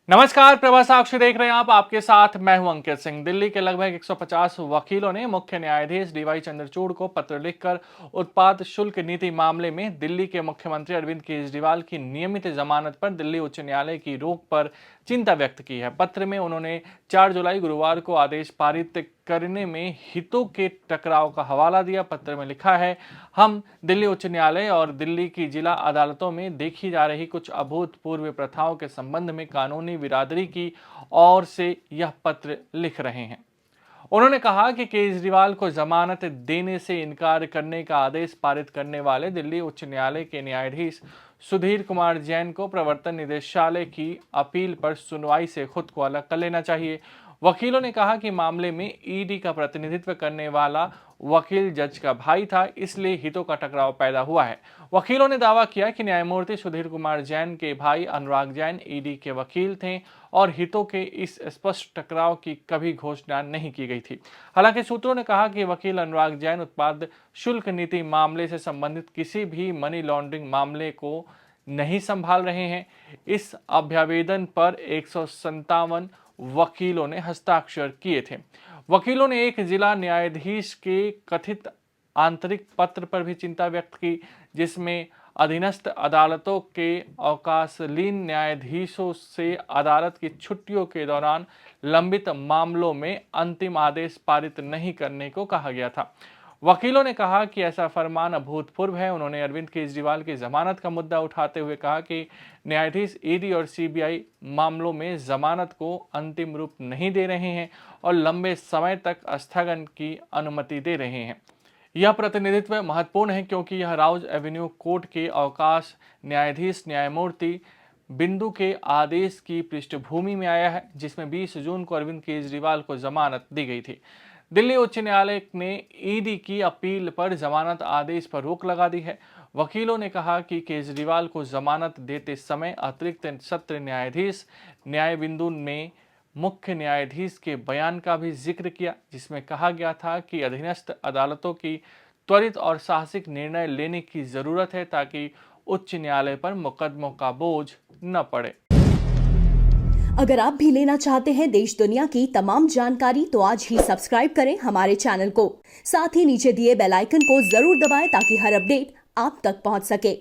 नमस्कार, प्रभा साक्षी देख रहे हैं आप। आपके साथ मैं हूं अंकित सिंह। दिल्ली के लगभग 150 वकीलों ने मुख्य न्यायाधीश डीवाई चंद्रचूड़ को पत्र लिखकर उत्पाद शुल्क नीति मामले में दिल्ली के मुख्यमंत्री अरविंद केजरीवाल की नियमित जमानत पर दिल्ली उच्च न्यायालय की रोक पर चिंता व्यक्त की है। पत्र में उन्होंने 4 जुलाई गुरुवार को आदेश पारित करने में हितों के टकराव का हवाला दिया। पत्र में लिखा है, हम दिल्ली उच्च न्यायालय और दिल्ली की जिला अदालतों में देखी जा रही कुछ अभूतपूर्व प्रथाओं के संबंध में कानूनी बिरादरी की ओर से यह पत्र लिख रहे हैं। उन्होंने कहा कि केजरीवाल को जमानत देने से इनकार करने का आदेश पारित करने वाले दिल्ली उच्च न्यायालय के न्यायाधीश सुधीर कुमार जैन को प्रवर्तन निदेशालय की अपील पर सुनवाई से खुद को अलग कर लेना चाहिए। वकीलों ने कहा कि मामले में ईडी का प्रतिनिधित्व करने वाला वकील जज का भाई था, इसलिए हितों का टकराव पैदा हुआ है। वकीलों ने दावा किया कि न्यायमूर्ति सुधीर कुमार जैन के भाई अनुराग जैन ईडी के वकील थे और हितों के इस स्पष्ट टकराव की कभी घोषणा नहीं की गई थी। हालांकि सूत्रों ने कहा कि वकील अनुराग जैन उत्पाद शुल्क नीति मामले से संबंधित किसी भी मनी लॉन्ड्रिंग मामले को नहीं संभाल रहे हैं। इस अभ्यावेदन पर 157 वकीलों ने हस्ताक्षर किए थे। वकीलों ने एक जिला न्यायाधीश के कथित आंतरिक पत्र पर भी चिंता व्यक्त की, जिसमें अधीनस्थ अदालतों के अवकाशलीन न्यायाधीशों से अदालत की छुट्टियों के दौरान लंबित मामलों में अंतिम आदेश पारित नहीं करने को कहा गया था। वकीलों ने कहा कि ऐसा फरमान अभूतपूर्व है। उन्होंने अरविंद केजरीवाल की जमानत का मुद्दा उठाते हुए कहा कि न्यायाधीश ईडी और सीबीआई मामलों में जमानत को अंतिम रूप नहीं दे रहे हैं और लंबे समय तक स्थगन की अनुमति दे रहे हैं। यह प्रतिनिधित्व महत्वपूर्ण है क्योंकि यह राउज एवेन्यू कोर्ट के अवकाश न्यायाधीश न्यायमूर्ति बिंदु के आदेश की पृष्ठभूमि में आया है, जिसमें 20 जून को अरविंद केजरीवाल को जमानत दी गई थी। दिल्ली उच्च न्यायालय ने ईडी की अपील पर जमानत आदेश पर रोक लगा दी है। वकीलों ने कहा कि केजरीवाल को जमानत देते समय अतिरिक्त सत्र न्यायाधीश न्यायबिंदु ने मुख्य न्यायाधीश के बयान का भी जिक्र किया, जिसमें कहा गया था कि अधीनस्थ अदालतों की त्वरित और साहसिक निर्णय लेने की जरूरत है ताकि उच्च न्यायालय पर मुकदमों का बोझ न पड़े। अगर आप भी लेना चाहते हैं देश दुनिया की तमाम जानकारी तो आज ही सब्सक्राइब करें हमारे चैनल को। साथ ही नीचे दिए बेल आइकन को जरूर दबाएं ताकि हर अपडेट आप तक पहुंच सके।